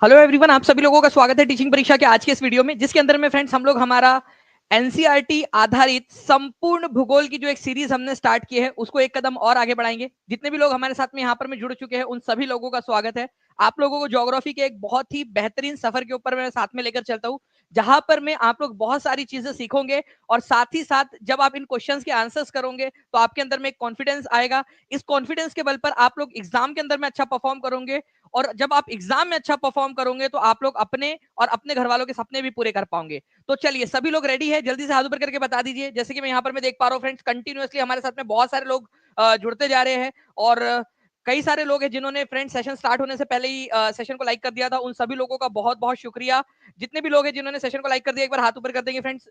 Hello everyone, आप सभी लोगों का स्वागत है टीचिंग परीक्षा के आज के इस वीडियो में, जिसके अंदर में फ्रेंड्स हम लोग हमारा एनसीईआरटी आधारित संपूर्ण भूगोल की जो एक सीरीज हमने स्टार्ट की है उसको एक कदम और आगे बढ़ाएंगे। जितने भी लोग हमारे साथ में यहाँ पर में जुड़ चुके हैं उन सभी लोगों का स्वागत है। आप लोगों को ज्योग्राफी के एक बहुत ही बेहतरीन सफर के ऊपर मैं साथ में लेकर चलता हूँ, जहां पर में आप लोग बहुत सारी चीजें सीखोगे और साथ ही साथ जब आप इन क्वेश्चंस के आंसर्स करोगे तो आपके अंदर में एक कॉन्फिडेंस आएगा। इस कॉन्फिडेंस के बल पर आप लोग एग्जाम के अंदर में अच्छा परफॉर्म करोगे और जब आप एग्जाम में अच्छा परफॉर्म करोगे तो आप लोग अपने और अपने घर वालों के सपने भी पूरे कर पाओगे। तो चलिए, सभी लोग रेडी है? जल्दी से हाथ ऊपर करके बता दीजिए। जैसे कि मैं यहाँ पर मैं देख पा रहा हूँ फ्रेंड्स, कंटिन्यूअसली हमारे साथ में बहुत सारे लोग जुड़ते जा रहे हैं और कई सारे लोग हैं जिन्होंने फ्रेंड्स सेशन स्टार्ट होने से पहले ही सेशन को लाइक कर दिया था। उन सभी लोगों का बहुत बहुत शुक्रिया। जितने भी लोग हैं जिन्होंने सेशन को लाइक कर दिया, एक बार हाथ ऊपर कर देंगे फ्रेंड्स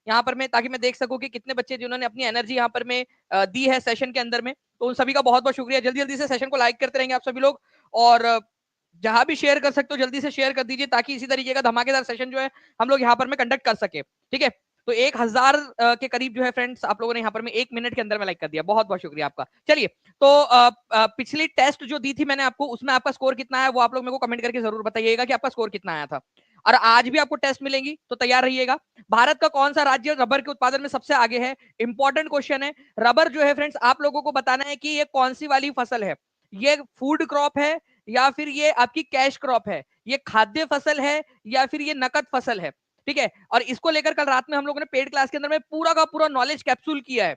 यहाँ पर मैं, ताकि मैं देख सकूं कि कितने बच्चे जिन्होंने अपनी एनर्जी यहाँ पर में दी है सेशन के अंदर में। तो उन सभी का बहुत बहुत शुक्रिया। जल्दी जल्दी से सेशन को लाइक करते रहेंगे आप सभी लोग और जहां भी शेयर कर सकते हो जल्दी से शेयर कर दीजिए, ताकि इसी तरीके का धमाकेदार सेशन जो है हम लोग यहाँ पर में कंडक्ट कर सके। ठीक है, तो 1000 के करीब जो है फ्रेंड्स आप लोगों ने यहाँ पर में 1 मिनट के अंदर में लाइक कर दिया, बहुत बहुत शुक्रिया आपका। चलिए, तो पिछली टेस्ट जो दी थी मैंने आपको, उसमें आपका स्कोर कितना है वो आप लोग मेरे को कमेंट करके जरूर बताइएगा कि आपका स्कोर कितना आया था। और आज भी आपको टेस्ट मिलेंगी तो तैयार रहिएगा। भारत का कौन सा राज्य रबर के उत्पादन में सबसे आगे है? इंपॉर्टेंट क्वेश्चन है। रबर जो है फ्रेंड्स आप लोगों को बताना है कि ये कौन सी वाली फसल है। ये फूड क्रॉप है या फिर ये आपकी कैश क्रॉप है, ये खाद्य फसल है या फिर ये नकद फसल है। ठीक है, और इसको लेकर कल रात में हम लोगों ने पेड क्लास के अंदर में पूरा का पूरा नॉलेज कैप्सूल किया है।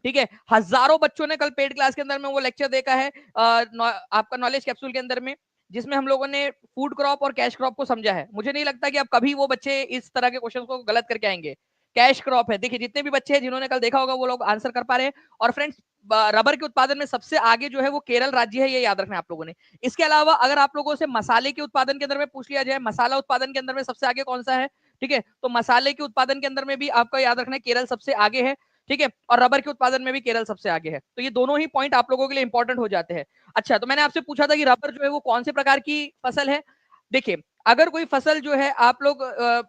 ठीक है, हजारों बच्चों ने कल पेड क्लास के अंदर में वो लेक्चर देखा है आपका नॉलेज कैप्सूल के अंदर में, जिसमें हम लोगों ने फूड क्रॉप और कैश क्रॉप को समझा है। मुझे नहीं लगता कि अब कभी वो बच्चे इस तरह के क्वेश्चन को गलत करके आएंगे। कैश क्रॉप है, देखिए जितने भी बच्चे हैं जिन्होंने कल देखा होगा वो लोग आंसर कर पा रहे हैं। और फ्रेंड्स, रबर के उत्पादन में सबसे आगे जो है वो केरल राज्य है, ये याद रखना है आप लोगों ने। इसके अलावा अगर आप लोगों से मसाले के उत्पादन के अंदर में पूछ लिया जाए, मसाला उत्पादन के अंदर में सबसे आगे कौन सा है? ठीक है, तो मसाले के उत्पादन के अंदर में भी आपको याद रखना है केरल सबसे आगे है। ठीक है, और रबर के उत्पादन में भी केरल सबसे आगे है। तो ये दोनों ही पॉइंट आप लोगों के लिए इंपॉर्टेंट हो जाते हैं। अच्छा, तो मैंने आपसे पूछा था कि रबर जो है वो कौन से प्रकार की फसल है। देखिए, अगर कोई फसल जो है आप लोग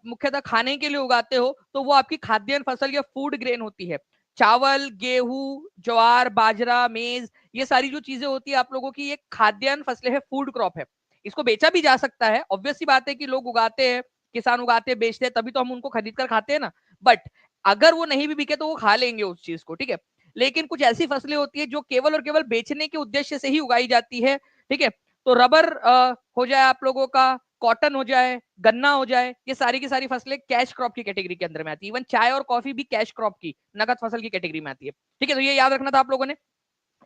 मुख्यतः खाने के लिए उगाते हो तो वो आपकी खाद्यान्न फसल या फूड ग्रेन होती है। चावल, गेहूं, ज्वार, बाजरा, मेज, ये सारी जो चीजें होती है आप लोगों की, ये खाद्यान्न फसलें है, फूड क्रॉप है। इसको बेचा भी जा सकता है, ऑब्वियस सी बात है कि लोग उगाते हैं, किसान उगाते हैं, बेचते हैं, तभी तो हम उनको खरीद कर खाते हैं ना। बट अगर वो नहीं भी बिके तो वो खा लेंगे उस चीज को। ठीक है, लेकिन कुछ ऐसी फसलें होती है जो केवल और केवल बेचने के उद्देश्य से ही उगाई जाती है। ठीक है, तो रबर हो जाए आप लोगों का, कॉटन हो जाए, गन्ना हो जाए, ये सारी की सारी फसलें कैश क्रॉप की कैटेगरी के अंदर में आती है। इवन चाय और कॉफी भी कैश क्रॉप की, नकद फसल की कैटेगरी में आती है। ठीक है, तो ये याद रखना था आप लोगों ने।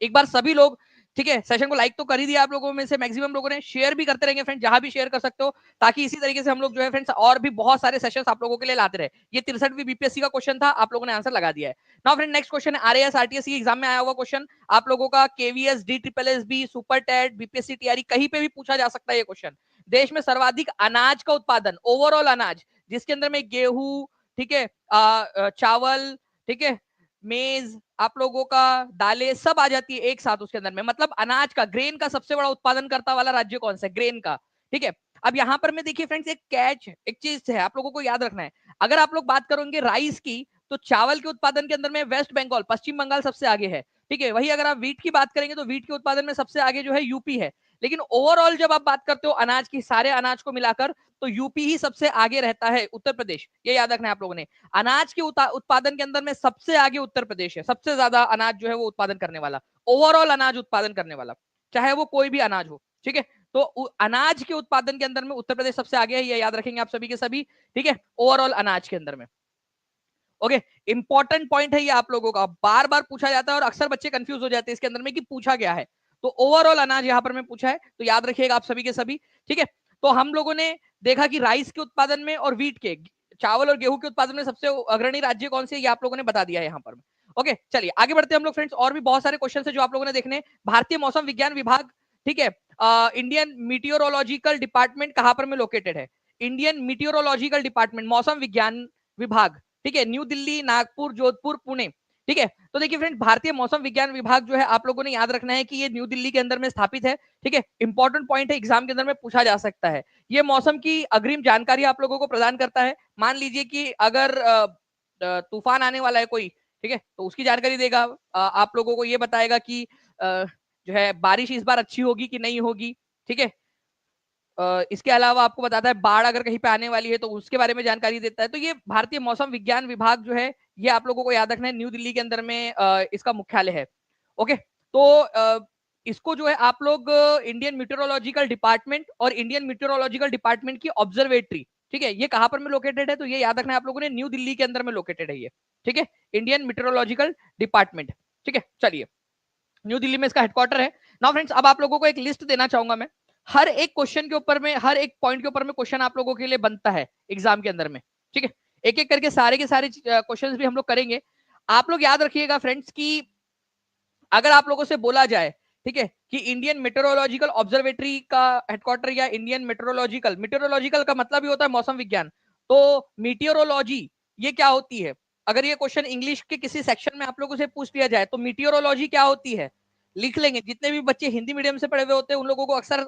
एक बार सभी लोग, ठीक है, सेशन को लाइक तो कर ही दिया आप लोगों में से मैक्सिमम लोगों ने, शेयर भी करते रहेंगे फ्रेंड, जहां भी शेयर कर सकते हो, ताकि इसी तरीके से हम लोग जो है फ्रेंड्स और भी बहुत सारे सेशंस आप लोगों के लिए लाते रहे। ये 63वीं बीपीएससी का क्वेश्चन था, आप लोगों ने आंसर लगा दिया है। नाउ फ्रेंड, नेक्स्ट क्वेश्चन है आरएएस आरटीएस की एग्जाम में आया हुआ क्वेश्चन आप लोगों का, KVS, D triple S B, super TET, BPSC TRE, कहीं पे भी पूछा जा सकता है ये क्वेश्चन। देश में सर्वाधिक अनाज का उत्पादन, ओवरऑल अनाज, जिसके अंदर में गेहूं, ठीक है, चावल, ठीक है, मेज, आप लोगों का दालें सब आ जाती है एक साथ उसके अंदर में, मतलब अनाज का, ग्रेन का सबसे बड़ा उत्पादन करता वाला राज्य कौन सा है? ग्रेन का। ठीक है, अब यहां पर मैं देखिए फ्रेंड्स एक कैच, एक चीज है आप लोगों को याद रखना है। अगर आप लोग बात करोगे राइस की, तो चावल के उत्पादन के अंदर में वेस्ट बंगाल, पश्चिम बंगाल सबसे आगे है। ठीक है, वही अगर आप वीट की बात करेंगे तो वीट के उत्पादन में सबसे आगे जो है यूपी है। लेकिन ओवरऑल जब आप बात करते हो अनाज की, सारे अनाज को मिलाकर, तो यूपी ही सबसे आगे रहता है, उत्तर प्रदेश, ये याद रखना है आप लोगों ने। अनाज के उत्पादन के अंदर में सबसे आगे उत्तर प्रदेश है, सबसे ज्यादा अनाज जो है वो उत्पादन करने वाला, ओवरऑल अनाज उत्पादन करने वाला, चाहे वो कोई भी अनाज हो। ठीक है, तो अनाज के उत्पादन के अंदर में उत्तर प्रदेश सबसे आगे है, ये याद रखेंगे आप सभी के सभी। ठीक है, ओवरऑल अनाज के अंदर में। ओके, इंपॉर्टेंट पॉइंट है ये आप लोगों का, बार बार पूछा जाता है और अक्सर बच्चे कंफ्यूज हो जाते हैं इसके अंदर में कि पूछा गया है। तो ओवरऑल अनाज यहां पर मैं पूछा है, तो याद रखिएगा आप सभी के सभी। ठीक है, तो हम लोगों ने देखा कि राइस के उत्पादन में और वीट के, चावल और गेहूं के उत्पादन में सबसे अग्रणी राज्य कौन से, ये आप लोगों ने बता दिया है यहाँ पर। ओके, चलिए आगे बढ़ते हैं हम लोग फ्रेंड्स, और भी बहुत सारे क्वेश्चन है जो आप लोगों ने देखने। भारतीय मौसम विज्ञान विभाग, ठीक है, इंडियन मीटियोरोलॉजिकल डिपार्टमेंट कहां पर में लोकेटेड है? इंडियन मीटियोरोलॉजिकल डिपार्टमेंट, मौसम विज्ञान विभाग, ठीक है, न्यू दिल्ली, नागपुर, जोधपुर, पुणे। ठीक है, तो देखिए फ्रेंड, भारतीय मौसम विज्ञान विभाग जो है आप लोगों ने याद रखना है कि ये न्यू दिल्ली के अंदर में स्थापित है। ठीक है, इंपॉर्टेंट पॉइंट है, एग्जाम के अंदर में पूछा जा सकता है। ये मौसम की अग्रिम जानकारी आप लोगों को प्रदान करता है। मान लीजिए कि अगर तूफान आने वाला है कोई, ठीक है, तो उसकी जानकारी देगा। आप लोगों को ये बताएगा कि जो है बारिश इस बार अच्छी होगी कि नहीं होगी। ठीक है, इसके अलावा आपको बताता है बाढ़ अगर कहीं पे आने वाली है तो उसके बारे में जानकारी देता है। तो ये भारतीय मौसम विज्ञान विभाग जो है ये आप लोगों को याद रखना है, न्यू दिल्ली के अंदर में इसका मुख्यालय है। ओके, तो इसको जो है आप लोग इंडियन मीटेरोलॉजिकल डिपार्टमेंट और इंडियन मीटेरोलॉजिकल डिपार्टमेंट की ऑब्जर्वेटरी, ठीक है, ये कहां पर में लोकेटेड है, तो ये याद रखना है आप लोगों ने, न्यू दिल्ली के अंदर में लोकेटेड है ये, ठीक है, इंडियन मीटेरोलॉजिकल डिपार्टमेंट, ठीक है। चलिए, न्यू दिल्ली में इसका हेडक्वार्टर है। नाउ फ्रेंड्स, अब आप लोगों को एक लिस्ट देना चाहूंगा मैं, हर एक क्वेश्चन के ऊपर में, हर एक पॉइंट के ऊपर में क्वेश्चन आप लोगों के लिए बनता है एग्जाम के अंदर में, ठीक है। एक एक करके सारे के सारे क्वेश्चंस भी हम लोग करेंगे। आप लोग याद रखिएगा फ्रेंड्स कि अगर आप लोगों से बोला जाए, ठीक है, कि इंडियन मेट्रोलॉजिकल ऑब्जर्वेटरी का हेडक्वार्टर या इंडियन मेट्रोलॉजिकल, मेट्रोलॉजिकल का मतलब ही होता है मौसम विज्ञान, तो मीटियोरोलॉजी ये क्या होती है? अगर ये क्वेश्चन इंग्लिश के किसी सेक्शन में आप लोगों से पूछ लिया जाए तो मीटियोरोलॉजी क्या होती है, लिख लेंगे। जितने भी बच्चे हिंदी मीडियम से पढ़े हुए होते हैं उन लोगों को अक्सर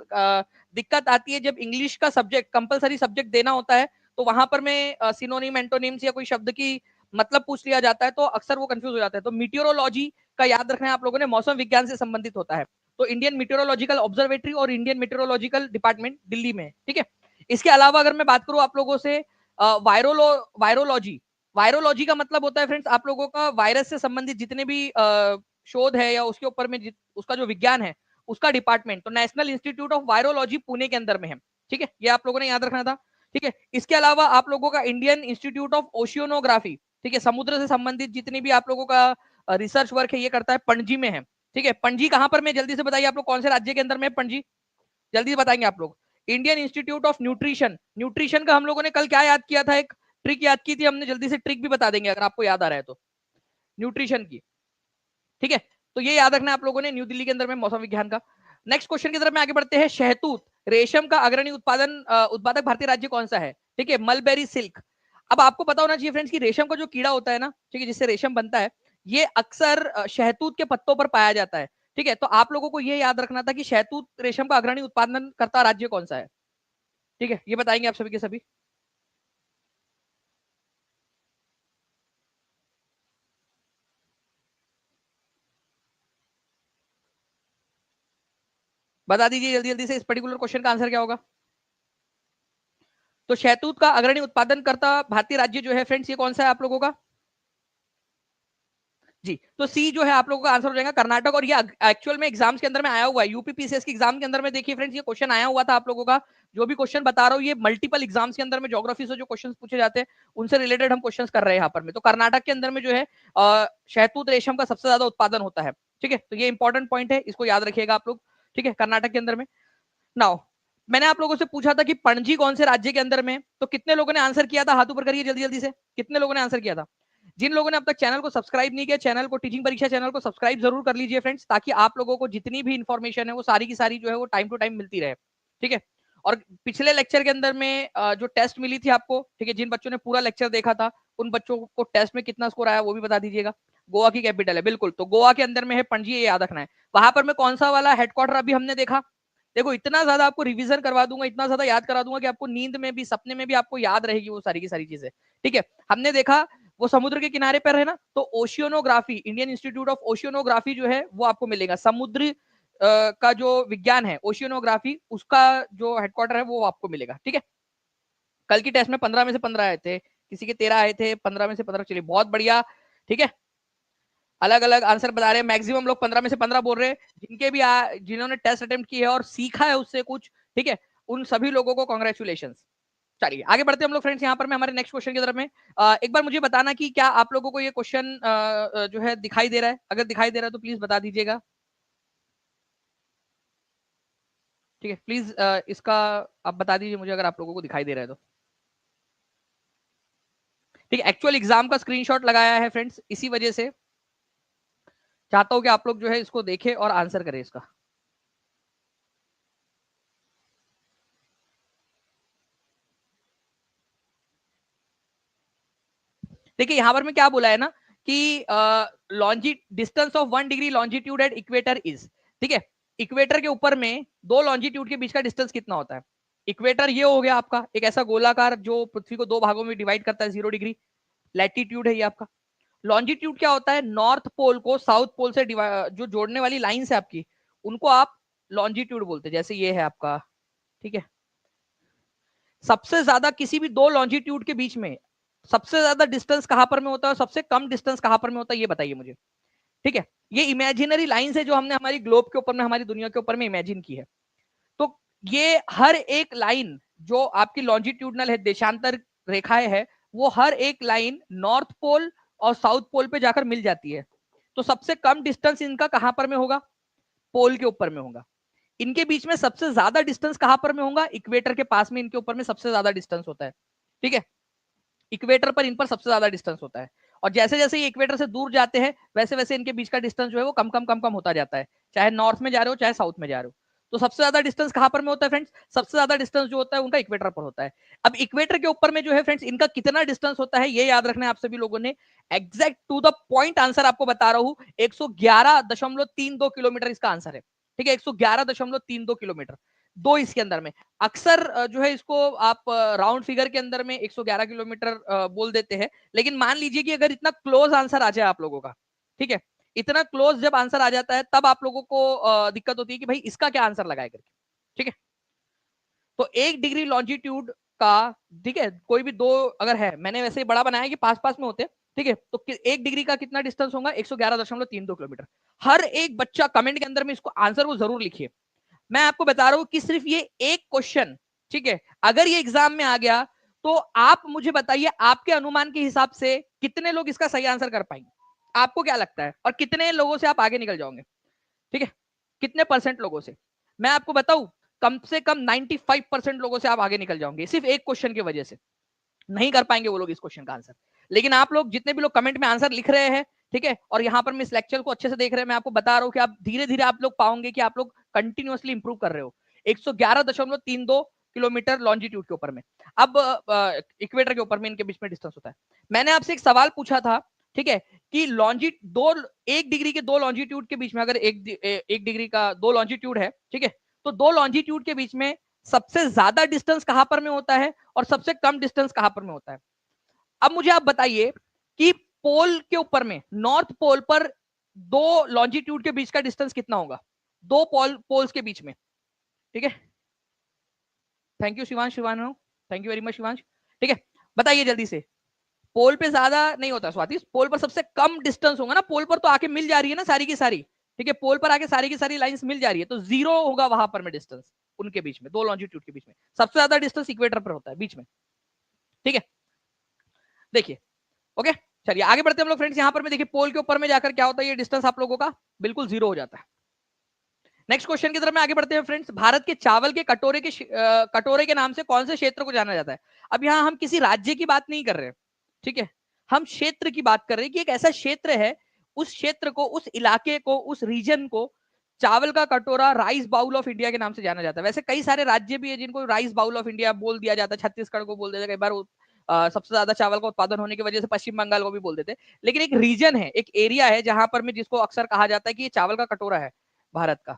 दिक्कत आती है जब इंग्लिश का सब्जेक्ट, कंपलसरी सब्जेक्ट देना होता है, तो वहां पर में सिनोनिम, एंटोनिम्स या कोई शब्द की मतलब पूछ लिया जाता है तो अक्सर वो कंफ्यूज हो जाता है। तो मीटियोरोलॉजी का याद रखना है आप लोगों ने, मौसम विज्ञान से संबंधित होता है। तो इंडियन मीटेरोलॉजिकल ऑब्जर्वेटरी और इंडियन मीटेरोलॉजिकल डिपार्टमेंट दिल्ली में है, ठीक है। इसके अलावा अगर मैं बात करूं आप लोगों से वायरोलॉजी, वायरोलॉजी का मतलब होता है फ्रेंड्स आप लोगों का वायरस से संबंधित जितने भी शोध है या उसके ऊपर में उसका जो विज्ञान है उसका डिपार्टमेंट, तो national institute of virology Pune के अंदर में है, ठीक है, ये आप लोगों ने याद रखना था, ठीक है। इसके अलावा आप लोगों का इंडियन इंस्टीट्यूट ऑफ ओशियोनोग्राफी, ठीक है, समुद्र से संबंधित जितनी भी आप लोगों का रिसर्च वर्क है ये करता है, पणजी में है, ठीक है। पणजी कहां पर में, जल्दी से बताइए आप लोग, कौन से राज्य के अंदर में पणजी, जल्दी से बताएंगे आप लोग। Indian institute of nutrition, nutrition का हम लोगों ने कल क्या याद किया था, एक ट्रिक याद की थी हमने, जल्दी से ट्रिक भी बता देंगे अगर आपको याद आ रहा है तो, न्यूट्रिशन की, ठीक है। तो ये याद रखना है आप लोगों ने, न्यू दिल्ली के अंदर में मौसम विज्ञान का। नेक्स्ट क्वेश्चन की तरफ में आगे बढ़ते हैं। शहतूत रेशम का अग्रणी उत्पादक भारतीय राज्य कौन सा है, ठीक है, मलबेरी सिल्क। अब आपको पता होना चाहिए फ्रेंड्स कि रेशम का जो कीड़ा होता है ना, ठीक है, जिससे रेशम बनता है, ये अक्सर शहतूत के पत्तों पर पाया जाता है, ठीक है। तो आप लोगों को ये याद रखना था कि शहतूत रेशम का अग्रणी उत्पादन करता राज्य कौन सा है, ठीक है, ये बताएंगे आप सभी के सभी। बता दीजिए जल्दी जल्दी से, इस पर्टिकुलर क्वेश्चन का आंसर क्या होगा। तो शहतूत का अग्रणी उत्पादन करता भारतीय राज्य जो है फ्रेंड्स, ये कौन सा है आप लोगों का। जी, तो सी जो है आप लोगों का आंसर हो जाएगा कर्नाटक। और ये एक्चुअल में एग्जाम्स के अंदर में आया हुआ है, यूपीपीसीएस के एग्जाम के अंदर में देखिए फ्रेंड्स, ये क्वेश्चन आया हुआ था आप लोगों का। जो भी क्वेश्चन बता रहा हूँ ये मल्टीपल एग्जाम्स के अंदर में ज्योग्राफी से जो क्वेश्चन पूछे जाते हैं उनसे रिलेटेड हम क्वेश्चन कर रहे हैं यहाँ पर में। तो कर्नाटक के अंदर में जो है शहतूत रेशम का सबसे ज्यादा उत्पादन होता है, ठीक है। तो ये इंपॉर्टेंट पॉइंट है, इसको याद रखिएगा आप लोग, ठीक है, कर्नाटक के अंदर में। नाउ मैंने आप लोगों से पूछा था कि पणजी कौन से राज्य के अंदर में, तो कितने लोगों ने आंसर किया था, हाथ ऊपर करिए जल्दी जल्दी से, कितने लोगों ने आंसर किया था। जिन लोगों ने अब तक चैनल को सब्सक्राइब नहीं किया, चैनल को, टीचिंग परीक्षा चैनल को सब्सक्राइब जरूर कर लीजिए फ्रेंड्स, ताकि आप लोगों को जितनी भी इंफॉर्मेशन है वो सारी की सारी जो है वो टाइम टू टाइम मिलती रहे, ठीक है। और पिछले लेक्चर के अंदर में जो टेस्ट मिली थी आपको, ठीक है, जिन बच्चों ने पूरा लेक्चर देखा था उन बच्चों को टेस्ट में कितना स्कोर आया वो भी बता दीजिएगा। गोवा की कैपिटल है, बिल्कुल, तो गोवा के अंदर में है पणजी, ये याद रखना है। वहां पर में कौन सा वाला हेडक्वार्टर अभी हमने देखा, देखो इतना ज्यादा आपको रिवीजन करवा दूंगा, इतना ज्यादा याद करा दूंगा कि आपको नींद में भी, सपने में भी आपको याद रहेगी वो सारी की सारी चीजें, ठीक है। हमने देखा वो समुद्र के किनारे पर है ना, तो ओशियोनोग्राफी, इंडियन इंस्टीट्यूट ऑफ ओशियोनोग्राफी जो है वो आपको मिलेगा। समुद्र का जो विज्ञान है ओशियोनोग्राफी, उसका जो हेडक्वार्टर है वो आपको मिलेगा, ठीक है। कल की टेस्ट में 15 में से 15 आए थे, किसी के 13 आए थे, 15 में से 15, चलिए बहुत बढ़िया, ठीक है। अलग अलग आंसर बता रहे हैं, मैक्सिमम लोग 15 में से 15 बोल रहे हैं। जिनके भी जिन्होंने टेस्ट अटेम्प्ट किया है और सीखा है उससे कुछ, ठीक है, उन सभी लोगों को कॉन्ग्रेचुलेशन। चलिए आगे बढ़ते हैं हम लोग फ्रेंड्स, यहाँ पर मैं हमारे नेक्स्ट क्वेश्चन की तरफ में। एक बार मुझे बताना कि क्या आप लोगों को ये क्वेश्चन जो है दिखाई दे रहा है, अगर दिखाई दे रहा है तो प्लीज बता दीजिएगा, ठीक है, प्लीज इसका आप बता दीजिए मुझे अगर आप लोगों को दिखाई दे रहा है तो, ठीक है। एक्चुअल एग्जाम का स्क्रीनशॉट लगाया है फ्रेंड्स, इसी वजह से चाहता हूं कि आप लोग जो है इसको देखें और आंसर करें इसका। देखिए यहां पर मैं क्या बोला है ना कि लॉन्जी distance of 1 degree longitude at equator is, ठीक है, इक्वेटर के ऊपर में दो लॉन्जिट्यूड के बीच का डिस्टेंस कितना होता है। इक्वेटर ये हो गया आपका एक ऐसा गोलाकार जो पृथ्वी को दो भागों में डिवाइड करता है, 0 डिग्री लैटिट्यूड है ये आपका। लॉन्जिट्यूड क्या होता है, नॉर्थ पोल को साउथ पोल से जो जोड़ने वाली लाइन है आपकी, उनको आप लॉन्जिट्यूड बोलते हैं, जैसे ये है आपका, ठीक है, सबसे ज्यादा किसी भी दो लॉन्जिट्यूड के बीच में सबसे ज्यादा डिस्टेंस कहां पर में होता है और सबसे कम डिस्टेंस कहां पर में होता है, ये बताइए मुझे। ठीक है, ये इमेजिनरी लाइन है जो हमने हमारी ग्लोब के ऊपर में, हमारी दुनिया के ऊपर में इमेजिन की है। तो ये हर एक लाइन जो आपकी लॉन्जिट्यूडनल है, देशांतर रेखाएं है, वो हर एक लाइन नॉर्थ पोल और साउथ पोल पे जाकर मिल जाती है। तो सबसे कम डिस्टेंस इनका कहां पर में होगा? पोल के ऊपर में होगा। इनके बीच में सबसे ज्यादा डिस्टेंस कहां पर में होगा? इक्वेटर के पास में इनके ऊपर में सबसे ज्यादा डिस्टेंस होता है। ठीक है, इक्वेटर पर इन पर सबसे ज्यादा डिस्टेंस होता है। और जैसे जैसे ये इक्वेटर से दूर जाते हैं वैसे वैसे इनके बीच का डिस्टेंस जो है वो कम कम कम कम होता जाता है, चाहे नॉर्थ में जा रहे हो चाहे साउथ में जा रहे हो। तो सबसे ज्यादा डिस्टेंस कहां पर में होता है फ्रेंड्स? सबसे ज्यादा डिस्टेंस जो होता है उनका इक्वेटर पर होता है। अब इक्वेटर के ऊपर में जो है फ्रेंड्स इनका कितना डिस्टेंस होता है ये याद रखना है आप सभी लोगों ने। Exact to the point answer आपको बता रहा हूं, 111.32 किलोमीटर इसका आंसर है। ठीक है, 111.32 किलोमीटर, दो इसके अंदर में। अक्सर जो है इसको आप राउंड फिगर के अंदर में 111 किलोमीटर बोल देते हैं, लेकिन मान लीजिए कि अगर इतना क्लोज आंसर आ जाए आप लोगों का, ठीक है, इतना क्लोज जब आंसर आ जाता है तब आप लोगों को दिक्कत होती है कि भाई इसका क्या आंसर लगाए करके। ठीक है, तो 1 डिग्री लॉन्जिट्यूड का, ठीक है, कोई भी दो अगर है, मैंने वैसे ही बड़ा बनाया कि पास पास में होते हैं, ठीक है, तो 1 डिग्री का कितना डिस्टेंस होगा? 111.32 किलोमीटर। हर एक बच्चा कमेंट के अंदर में इसको आंसर वो जरूर लिखिए। मैं आपको बता रहा हूं कि सिर्फ ये एक क्वेश्चन, ठीक है, अगर ये एग्जाम में आ गया तो आप मुझे बताइए आपके अनुमान के हिसाब से कितने लोग इसका सही आंसर कर पाएंगे? आपको क्या लगता है? और कितने लोगों से आप आगे निकल जाओगे? ठीक है, कितने परसेंट लोगों से? मैं आपको बताऊं, कम से कम 95% लोगों से आप आगे निकल जाओगे सिर्फ एक क्वेश्चन की वजह से। नहीं कर पाएंगे वो लोग इस क्वेश्चन का आंसर। लेकिन आप लोग जितने भी लोग कमेंट में आंसर लिख रहे हैं, ठीक है, और यहाँ पर मैं इस लेक्चर को अच्छे से देख रहे हैं, मैं आपको बता रहा हूँ कि आप धीरे धीरे आप लोग पाओगे कि आप लोग कंटिन्यूअसली इंप्रूव कर रहे हो। 111.32 किलोमीटर लॉन्जिट्यूड के ऊपर में। अब इक्वेटर के ऊपर में इनके बीच में डिस्टेंस होता है। मैंने आपसे एक सवाल पूछा था, ठीक है, कि लॉन्जिट दो 1 डिग्री के दो लॉन्जिट्यूड के बीच में, अगर एक डिग्री का दो लॉन्जिट्यूड है, ठीक है, तो दो लॉन्जिट्यूड के बीच में सबसे ज्यादा डिस्टेंस कहां पर में होता है और सबसे कम डिस्टेंस कहां पर में होता है? अब मुझे आप बताइए कि पोल के ऊपर में, नॉर्थ पोल पर दो लॉन्जिट्यूड के बीच का डिस्टेंस कितना होगा? दो पोल्स के बीच में। ठीक है, thank you Shivansh, Shivan, thank you very much Shivansh. ठीक है, बताइए जल्दी से। पोल पे ज्यादा नहीं होता स्वाति, पोल पर सबसे कम डिस्टेंस होगा ना, पोल पर तो आके मिल जा रही है ना सारी की सारी। ठीक है, पोल पर आके सारी की सारी लाइंस मिल जा रही है, तो जीरो होगा वहां पर में डिस्टेंस उनके बीच में, दो लॉन्जिट्यूड के बीच में। सबसे ज्यादा डिस्टेंस इक्वेटर पर होता है बीच में। ठीक है, देखिए, ओके, चलिए आगे बढ़ते हैं हम लोग फ्रेंड्स। यहां पर में देखिए पोल के ऊपर में जाकर क्या होता है, ये डिस्टेंस आप लोगों का बिल्कुल जीरो हो जाता है। नेक्स्ट क्वेश्चन की तरफ में आगे बढ़ते हैं फ्रेंड्स। भारत के चावल के कटोरे के नाम से कौन से क्षेत्र को जाना जाता है? अब यहां हम किसी राज्य की बात नहीं कर रहे हैं, ठीक है, हम क्षेत्र की बात कर रहे हैं कि एक ऐसा क्षेत्र है, उस क्षेत्र को, उस इलाके को, उस रीजन को चावल का कटोरा, राइस बाउल ऑफ इंडिया के नाम से जाना जाता है। वैसे कई सारे राज्य भी है जिनको राइस बाउल ऑफ इंडिया बोल दिया जाता है, छत्तीसगढ़ को बोल देते हैं कई बार, सबसे ज्यादा चावल का उत्पादन होने की वजह से पश्चिम बंगाल को भी बोल देते हैं। लेकिन एक रीजन है, एक एरिया है जहां पर में जिसको अक्सर कहा जाता है कि ये चावल का कटोरा है भारत का।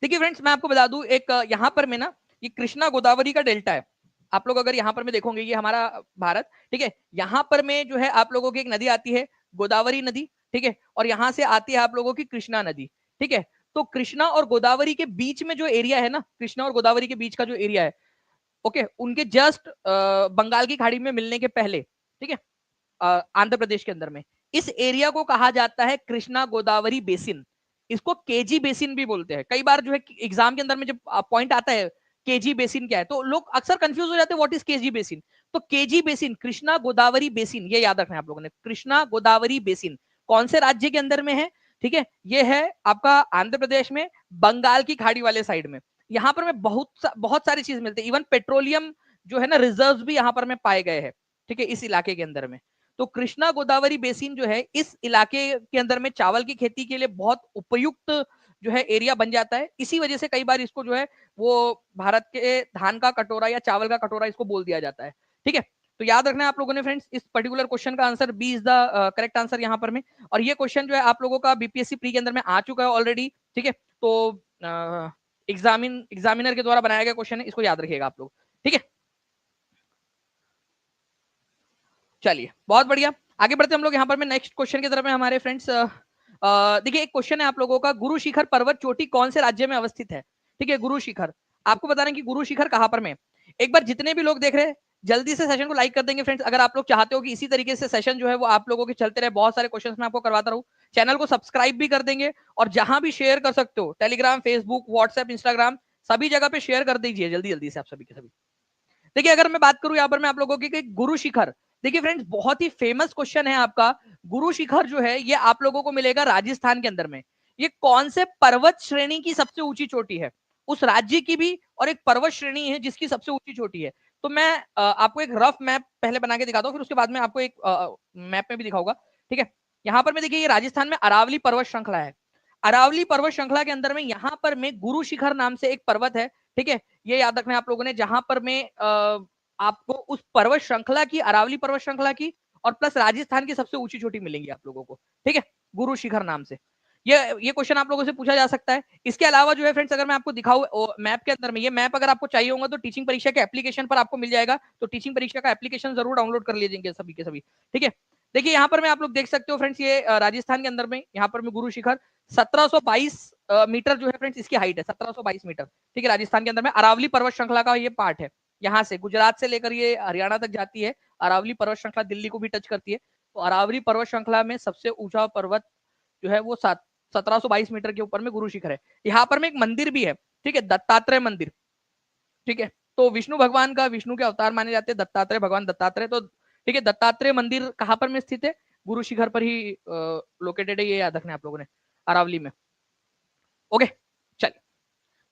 देखिए फ्रेंड्स, मैं आपको बता दूं, एक यहां पर में ना, ये कृष्णा गोदावरी का डेल्टा है। आप लोग अगर यहां पर में देखोगे, ये हमारा भारत, ठीक है, यहां पर में जो है आप लोगों की एक नदी आती है, गोदावरी नदी, ठीक है, और यहां से आती है आप लोगों की कृष्णा नदी। ठीक है, तो कृष्णा और गोदावरी के बीच में जो एरिया है ना, कृष्णा और गोदावरी के बीच का जो एरिया है, ओके, उनके जस्ट बंगाल की खाड़ी में मिलने के पहले, ठीक है, आंध्र प्रदेश के अंदर में, इस एरिया को कहा जाता है कृष्णा गोदावरी बेसिन। इसको केजी बेसिन भी बोलते हैं। कई बार जो है एग्जाम के अंदर में जब पॉइंट आता है केजी बेसिन क्या है, तो लोग अक्सर कंफ्यूज हो जाते हैं व्हाट इज केजी बेसिन। तो KG basin, Krishna Godavari basin, ये याद रखना है आप लोगों ने। कृष्णा गोदावरी बेसिन कौन से राज्य के अंदर में है? ठीक है, ये है आपका आंध्र प्रदेश में, बंगाल की खाड़ी वाले साइड में। यहाँ पर में बहुत सारी चीज मिलती है, इवन पेट्रोलियम जो है ना, रिजर्व भी यहाँ पर में पाए गए हैं। ठीक है, इस इलाके के अंदर में। तो कृष्णा गोदावरी बेसिन जो है इस इलाके के अंदर में चावल की खेती के लिए बहुत उपयुक्त जो है एरिया बन जाता है। इसी वजह से कई बार इसको जो है वो भारत के धान का कटोरा या चावल का कटोरा इसको बोल दिया जाता है। ठीक है, तो याद रखना है आप लोगों ने फ्रेंड्स, इस पर्टिकुलर क्वेश्चन का answer B is the correct answer यहाँ पर में। और ये क्वेश्चन जो है आप लोगों का बीपीएससी प्री के अंदर में आ चुका है ऑलरेडी। ठीक है, तो एग्जामिनर के द्वारा बनाया गया क्वेश्चन है, इसको याद रखिएगा आप लोग। ठीक है, चलिए बहुत बढ़िया, आगे बढ़ते हम लोग यहाँ पर में नेक्स्ट क्वेश्चन की तरफ में हमारे फ्रेंड्स। देखिए एक क्वेश्चन है आप लोगों का, गुरु शिखर पर्वत चोटी कौन से राज्य में अवस्थित है? ठीक है, गुरु शिखर, आपको बताना है कि गुरु शिखर कहां पर में। एक बार जितने भी लोग देख रहे हैं जल्दी से सेशन को लाइक कर देंगे फ्रेंड्स। अगर आप लोग चाहते हो कि इसी तरीके से सेशन जो है वो आप लोगों के चलते रहे, बहुत सारे क्वेश्चंस मैं आपको करवाता रहूं, चैनल को सब्सक्राइब भी कर देंगे और जहां भी शेयर कर सकते हो, टेलीग्राम, फेसबुक, व्हाट्सएप, इंस्टाग्राम, सभी जगह पे शेयर कर दीजिए जल्दी जल्दी से आप सभी के सभी। देखिए अगर मैं बात करूं यहाँ पर मैं आप लोगों की गुरु शिखर, देखिए फ्रेंड्स बहुत ही फेमस क्वेश्चन है आपका। गुरु शिखर जो है ये आप लोगों को मिलेगा राजस्थान के अंदर में। ये कौन से पर्वत श्रेणी की सबसे ऊंची चोटी है? उस राज्य की भी और एक पर्वत श्रेणी है जिसकी सबसे ऊंची चोटी है। तो मैं आपको एक रफ मैप पहले बना के दिखाता हूँ, फिर उसके बाद में आपको एक मैप में भी दिखाऊंगा। ठीक है, यहाँ पर मैं देखिए ये राजस्थान में अरावली पर्वत श्रृंखला है। अरावली पर्वत श्रृंखला के अंदर में यहाँ पर में गुरु शिखर नाम से एक पर्वत है। ठीक है, ये याद रखना है आप लोगों ने, जहां पर में आपको उस पर्वत श्रृंखला की, अरावली पर्वत श्रृंखला की और प्लस राजस्थान की सबसे ऊंची चोटी मिलेंगी आप लोगों को। ठीक है, गुरु शिखर नाम से ये क्वेश्चन आप लोगों से पूछा जा सकता है। इसके अलावा जो है फ्रेंड्स अगर मैं आपको दिखाऊं मैप के अंदर में, ये मैप अगर आपको चाहिए होगा तो टीचिंग परीक्षा के एप्लीकेशन पर आपको मिल जाएगा। तो टीचिंग परीक्षा का एप्लीकेशन जरूर डाउनलोड कर लीजिएंगे सभी के सभी। ठीक है, देखिए यहाँ पर मैं आप लोग देख सकते हो फ्रेंड्स, ये राजस्थान के अंदर में यहाँ पर मैं गुरु शिखर 1722 मीटर जो है फ्रेंड्स इसकी हाइट है, 1722 मीटर। ठीक है, राजस्थान के अंदर में अरावली पर्वत श्रृंखला का ये पार्ट है। यहाँ से गुजरात से लेकर ये हरियाणा तक जाती है। अरावली पर्वत श्रृंखला दिल्ली को भी टच करती है। तो अरावली पर्वत श्रृंखला में सबसे ऊंचा पर्वत जो है वो 1722 मीटर के ऊपर में गुरु शिखर है। यहाँ पर में एक मंदिर भी है, ठीक है, दत्तात्रेय मंदिर। ठीक है, तो विष्णु भगवान का, विष्णु के अवतार माने जाते हैं दत्तात्रेय भगवान, दत्तात्रेय। तो ठीक है, दत्तात्रेय मंदिर कहां पर में स्थित है? गुरु शिखर पर ही लोकेटेड है, ये याद रखना है आप लोगों ने, अरावली में। ओके, चलिए,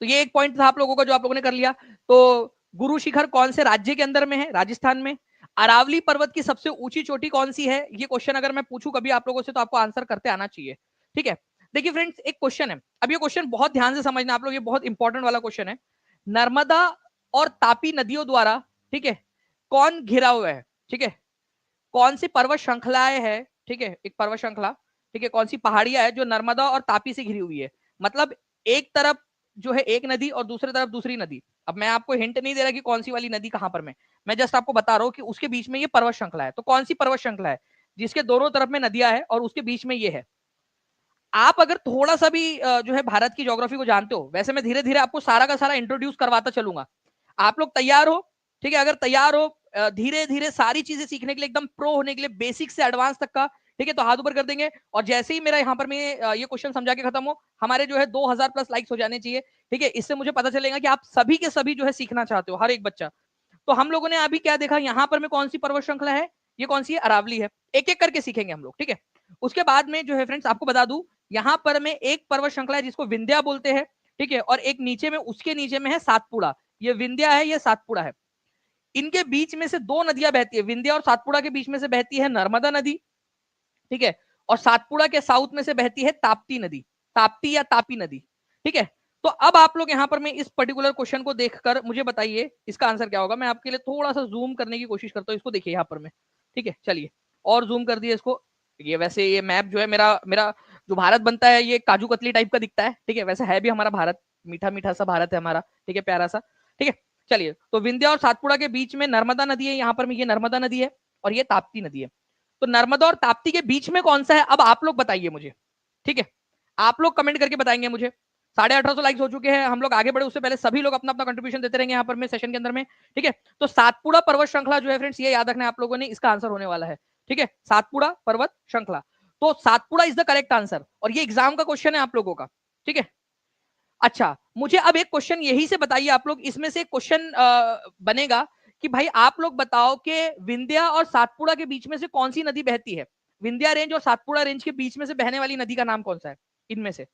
तो ये एक पॉइंट था आप लोगों का जो आप लोगों ने कर लिया। तो गुरु शिखर कौन से राज्य के अंदर में है? राजस्थान में। अरावली पर्वत की सबसे ऊंची चोटी कौन सी है? ये क्वेश्चन अगर मैं पूछूं कभी आप लोगों से तो आपको आंसर करते आना चाहिए। ठीक है, देखिए फ्रेंड्स एक क्वेश्चन है, अब ये क्वेश्चन बहुत ध्यान से समझना आप लोग, ये बहुत इंपॉर्टेंट वाला क्वेश्चन है। नर्मदा और तापी नदियों द्वारा, ठीक है, कौन घिरा हुआ है? ठीक है, कौन सी पर्वत श्रृंखलाएं है? ठीक है, एक पर्वत श्रृंखला, ठीक है, कौन सी पहाड़ियां है जो नर्मदा और तापी से घिरी हुई है? मतलब एक तरफ जो है एक नदी और दूसरी तरफ दूसरी नदी। अब मैं आपको हिंट नहीं दे रहा कि कौन सी वाली नदी कहां पर में, मैं जस्ट आपको बता रहा हूं कि उसके बीच में ये पर्वत श्रृंखला है। तो कौन सी पर्वत श्रृंखला है जिसके दोनों तरफ में नदियां है और उसके बीच में ये है? आप अगर थोड़ा सा भी जो है भारत की ज्योग्राफी को जानते हो, वैसे मैं धीरे धीरे आपको सारा का सारा इंट्रोड्यूस करवाता चलूंगा। आप लोग तैयार हो? ठीक है, अगर तैयार हो धीरे धीरे सारी चीजें सीखने के लिए, एकदम प्रो होने के लिए, बेसिक से एडवांस तक का, ठीक है, तो हाथ ऊपर कर देंगे। और जैसे ही मेरा यहाँ पर मैं ये क्वेश्चन समझा के खत्म हो, हमारे जो है 2000 प्लस लाइक्स हो जाने चाहिए। ठीक है, इससे मुझे पता चलेगा कि आप सभी के सभी जो है सीखना चाहते हो, हर एक बच्चा। तो हम लोगों ने अभी क्या देखा, यहाँ पर में कौन सी पर्वत श्रृंखला है, ये कौन सी है? अरावली है। एक एक करके सीखेंगे हम लोग। ठीक है, उसके बाद में जो है फ्रेंड्स आपको बता दूं, यहाँ पर में एक पर्वत श्रृंखला है जिसको विंध्या बोलते हैं। ठीक है, और एक नीचे में, उसके नीचे में है सातपुड़ा। ये विंध्या है, ये सातपुड़ा है। इनके बीच में से दो नदियां बहती है, विंध्या और सातपुड़ा के बीच में से बहती है नर्मदा नदी। ठीक है, और सातपुड़ा के साउथ में से बहती है ताप्ती नदी, ताप्ती या तापी नदी। ठीक है, तो अब आप लोग यहाँ पर मैं इस पर्टिकुलर क्वेश्चन को देखकर मुझे बताइए इसका आंसर क्या होगा। मैं आपके लिए थोड़ा सा जूम करने की कोशिश करता हूँ, इसको देखिए यहाँ पर मैं। ठीक है, चलिए और जूम कर दिए इसको। ये वैसे ये मैप जो है मेरा मेरा जो भारत बनता है ये काजू कतली टाइप का दिखता है। ठीक है, वैसे है भी हमारा भारत, मीठा मीठा सा भारत है हमारा। ठीक है, प्यारा सा। ठीक है, चलिए, तो विंध्या और सातपुड़ा के बीच में नर्मदा नदी है, यहाँ पर में ये नर्मदा नदी है और ये ताप्ती नदी है। तो नर्मदा और ताप्ती के बीच में कौन सा है, अब आप लोग बताइए मुझे। ठीक है, आप लोग कमेंट करके बताएंगे मुझे। 1850 लाइक्स हो चुके हैं, हम लोग आगे बढ़े उससे पहले सभी लोग अपना अपना कंट्रीब्यूशन देते रहेंगे यहाँ पर मैं सेशन के अंदर में। ठीक है, तो सातपुड़ा पर्वत श्रृंखला जो है फ्रेंड्स, ये याद रखना है आप लोगों ने, इसका आंसर होने वाला है। ठीक है, सातपुड़ा पर्वत श्रृंखला, तो Satpura is the correct answer और ये एग्जाम का क्वेश्चन है आप लोगों का। ठीक है, अच्छा, मुझे अब एक क्वेश्चन यही से बताइए आप लोग, इसमें से क्वेश्चन बनेगा कि भाई आप लोग बताओ कि विंध्या और सातपुड़ा के बीच में से कौन सी नदी बहती है? विंध्या रेंज और सातपुड़ा रेंज के बीच में से बहने वाली नदी का नाम कौन सा है इनमें से?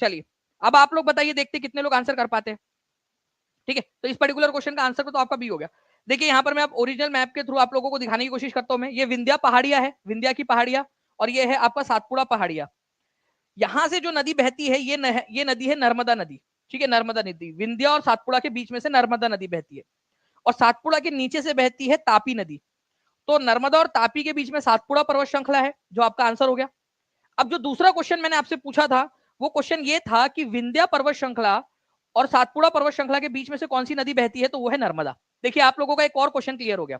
चलिए, अब आप लोग बताइए, देखते कितने लोग आंसर कर पाते हैं। ठीक है, तो इस पर्टिकुलर क्वेश्चन का आंसर तो आपका बी हो गया। देखिए यहाँ पर मैं आप ओरिजिनल मैप के थ्रू आप लोगों को दिखाने की कोशिश करता हूं। मैं ये विंध्या पहाड़िया है, विंध्या की पहाड़िया, और ये है आपका सातपुड़ा पहाड़िया। यहां से जो नदी बहती है ये नदी है नर्मदा नदी। ठीक है, नर्मदा नदी, विंध्या और सातपुड़ा के बीच में से नर्मदा नदी बहती है और सातपुड़ा के नीचे से बहती है तापी नदी। तो नर्मदा और तापी के बीच में सातपुड़ा पर्वत श्रृंखला है, जो आपका आंसर हो गया। अब जो दूसरा क्वेश्चन मैंने आपसे पूछा था, वो क्वेश्चन ये था कि विंध्या पर्वत श्रृंखला और सातपुड़ा पर्वत श्रृंखला के बीच में से कौन सी नदी बहती है? तो वो है नर्मदा। देखिए आप लोगों का एक और क्वेश्चन क्लियर हो गया।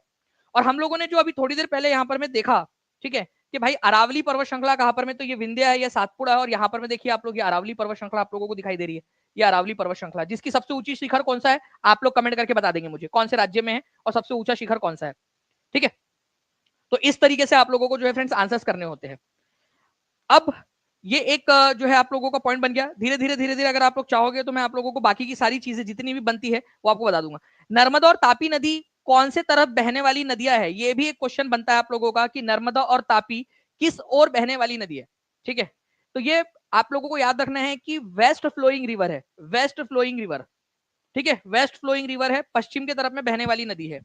और हम लोगों ने जो अभी थोड़ी देर पहले यहाँ पर मैं देखा, ठीक है, कि भाई अरावली पर्वत श्रृंखला कहां पर में, तो ये विंध्य है, ये सातपुड़ा है, और यहाँ पर में देखिए आप लोग ये अरावली पर्वत श्रृंखला आप लोगों को दिखाई दे रही है, ये अरावली पर्वत श्रृंखला, जिसकी सबसे ऊंची शिखर कौन सा है आप लोग कमेंट करके बता देंगे मुझे, कौन से राज्य में है और सबसे ऊंचा शिखर कौन सा है। ठीक है, तो इस तरीके से आप लोगों को जो है फ्रेंड्स आंसर्स करने होते हैं। अब ये एक जो है आप लोगों का पॉइंट बन गया। धीरे धीरे अगर आप लोग चाहोगे तो मैं आप लोगों को बाकी की सारी चीजें जितनी भी बनती है वो आपको बता दूंगा। नर्मदा और तापी नदी कौन से तरफ बहने वाली नदियां है, ये भी एक क्वेश्चन बनता है आप लोगों का कि नर्मदा और तापी किस ओर बहने वाली नदी है। ठीक है, तो ये आप लोगों को याद रखना है कि वेस्ट फ्लोइंग रिवर है, वेस्ट फ्लोइंग रिवर। ठीक है, वेस्ट फ्लोइंग रिवर है, पश्चिम की तरफ में बहने वाली नदी है।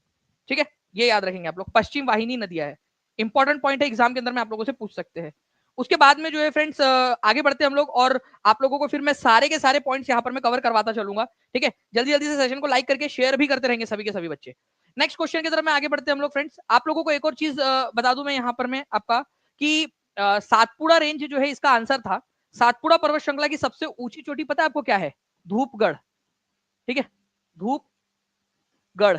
ठीक है, ये याद रखेंगे आप लोग, पश्चिम वाहिनी नदियां है। इंपॉर्टेंट पॉइंट है, एग्जाम के अंदर में आप लोगों से पूछ सकते हैं। उसके बाद में जो है फ्रेंड्स आगे बढ़ते हैं हम लोग, और आप लोगों को फिर मैं सारे के सारे पॉइंट्स यहाँ पर मैं कवर करवाता चलूंगा। ठीक है, जल्दी जल्दी से सेशन को लाइक करके शेयर भी करते रहेंगे सभी के सभी बच्चे। नेक्स्ट क्वेश्चन की तरफ में आगे बढ़ते हैं हम लोग फ्रेंड्स। आप लोगों को एक और चीज बता दूं मैं यहाँ पर मैं आपका कि सातपुड़ा रेंज जो है इसका आंसर था। सातपुड़ा पर्वत श्रृंखला की सबसे ऊंची चोटी पता है आपको क्या है? धूपगढ़। ठीक है, धूपगढ़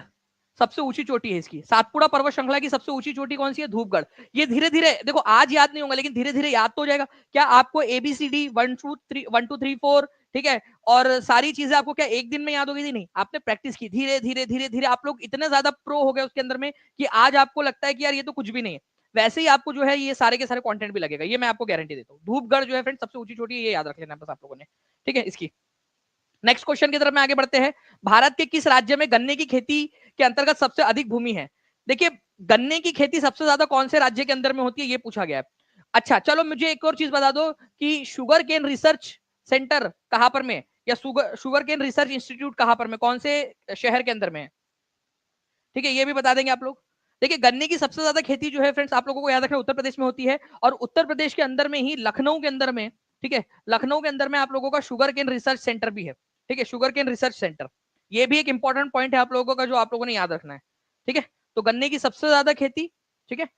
सबसे ऊंची चोटी है इसकी। सातपुड़ा पर्वत श्रृंखला की सबसे ऊंची चोटी कौन सी है? धूपगढ़। ये धीरे धीरे देखो आज याद नहीं होगा लेकिन धीरे धीरे याद तो हो जाएगा। क्या आपको एबीसीडी 1 2 3 4 ठीक है और सारी चीजें आपको क्या एक दिन में याद हो गई थी? नहीं, आपने प्रैक्टिस की, धीरे धीरे आप लोग इतने ज्यादा प्रो हो गए उसके अंदर में कि आज आपको लगता है कि यार ये तो कुछ भी नहीं है। वैसे ही आपको जो है ये सारे के सारे कंटेंट भी लगेगा, ये मैं आपको गारंटी देता हूँ। धूपगढ़ जो है फ्रेंड सबसे ऊंची चोटी, ये याद रख लेना बस आप लोगों ने। ठीक है, इसकी नेक्स्ट क्वेश्चन की तरफ में आगे बढ़ते हैं। भारत के किस राज्य में गन्ने की खेती के अंतर्गत सबसे अधिक भूमि है? देखिए, गन्ने की खेती सबसे ज्यादा कौन से राज्य के अंदर में होती है ये पूछा गया है। अच्छा चलो मुझे एक और चीज बता दो कि शुगर केन रिसर्च सेंटर कहां पर में, या शुगर केन रिसर्च इंस्टीट्यूट कहां पर में, कौन से शहर के अंदर में है? ठीक है, ये भी बता देंगे आप लोग। देखिए, गन्ने की सबसे ज्यादा खेती जो है फ्रेंड्स आप लोगों को याद रखना उत्तर प्रदेश में होती है, और उत्तर प्रदेश के अंदर में ही लखनऊ के अंदर में, ठीक है, लखनऊ के अंदर में आप लोगों का शुगर केन रिसर्च सेंटर भी है। ठीक है, शुगर केन रिसर्च सेंटर, ये भी एक इंपॉर्टेंट पॉइंट है आप लोगों का जो आप लोगों ने याद रखना है। ठीक है, तो गन्ने की सबसे ज्यादा खेती, ठीक है,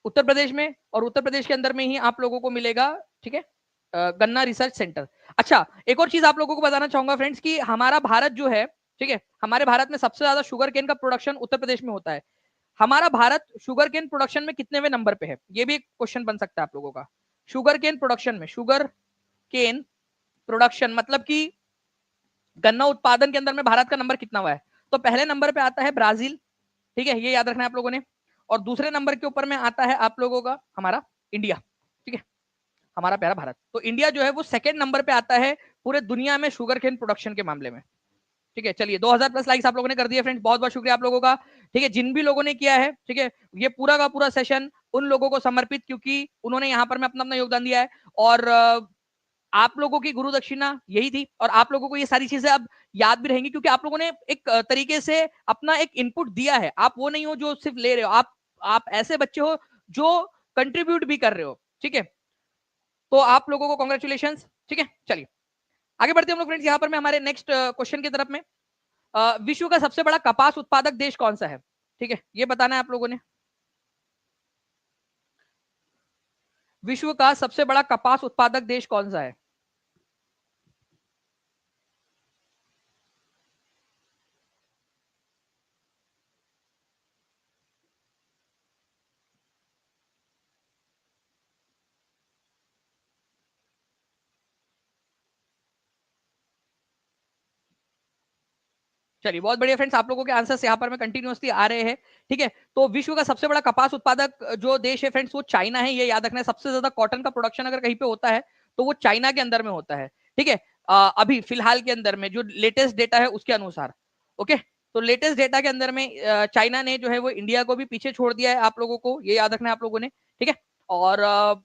उत्तर प्रदेश में, और उत्तर प्रदेश के अंदर में ही आप लोगों को मिलेगा। ठीक है, गन्ना रिसर्च सेंटर। अच्छा, एक और चीज आप लोगों को बताना चाहूंगा फ्रेंड्स कि हमारा भारत जो है, ठीक है, हमारे भारत में सबसे ज्यादा शुगर केन का प्रोडक्शन उत्तर प्रदेश में होता है। हमारा भारत शुगर केन प्रोडक्शन में कितनेवें नंबर पे है? ये भी एक क्वेश्चन बन सकता है आप लोगों का। शुगर केन प्रोडक्शन में, शुगर केन प्रोडक्शन मतलब कि गन्ना उत्पादन के अंदर में भारत का नंबर कितना हुआ है? तो पहले नंबर पे आता है ब्राजील। ठीक है, ये याद रखना है आप लोगों ने। और दूसरे नंबर के ऊपर में आता है आप लोगों का हमारा इंडिया। ठीक है, हमारा प्यारा भारत। तो इंडिया जो है वो सेकंड नंबर पे आता है पूरे दुनिया में शुगर केन प्रोडक्शन के मामले में। ठीक है, चलिए 2000 प्लस लाइक्स आप लोगों ने कर दिए फ्रेंड्स, बहुत बहुत शुक्रिया आप लोगों का। ठीक है, जिन भी लोगों ने किया है, ठीक है, ये पूरा का पूरा सेशन उन लोगों को समर्पित, क्योंकि उन्होंने यहाँ पर मैं अपना अपना योगदान दिया है। और आप लोगों की गुरु दक्षिणा यही थी, और आप लोगों को ये सारी चीजें अब याद भी रहेंगी क्योंकि आप लोगों ने एक तरीके से अपना एक इनपुट दिया है। आप वो नहीं हो जो सिर्फ ले रहे हो, आप ऐसे बच्चे हो जो कंट्रीब्यूट भी कर रहे हो। ठीक है, तो आप लोगों को कॉन्ग्रेचुलेशन। ठीक है, चलिए आगे बढ़ते हैं हम लोग फ्रेंड्स यहाँ पर मैं हमारे नेक्स्ट क्वेश्चन की तरफ में। विश्व का सबसे बड़ा कपास उत्पादक देश कौन सा है? ठीक है, ये बताना है आप लोगों ने। विश्व का सबसे बड़ा कपास उत्पादक देश कौन सा है? चलिए बहुत बढ़िया फ्रेंड्स, आप लोगों के आंसर्स यहाँ पर में कंटिन्यूअसली आ रहे हैं। ठीक है, तो विश्व का सबसे बड़ा कपास उत्पादक जो देश है फ्रेंड्स वो चाइना है, ये याद रखना है। सबसे ज्यादा कॉटन का प्रोडक्शन अगर कहीं पे होता है तो वो चाइना के अंदर में होता है। ठीक है, अभी फिलहाल के अंदर में जो लेटेस्ट डेटा है उसके अनुसार, ओके, तो लेटेस्ट डेटा के अंदर में चाइना ने जो है वो इंडिया को भी पीछे छोड़ दिया है, आप लोगों को ये याद रखना है आप लोगों ने। ठीक है, और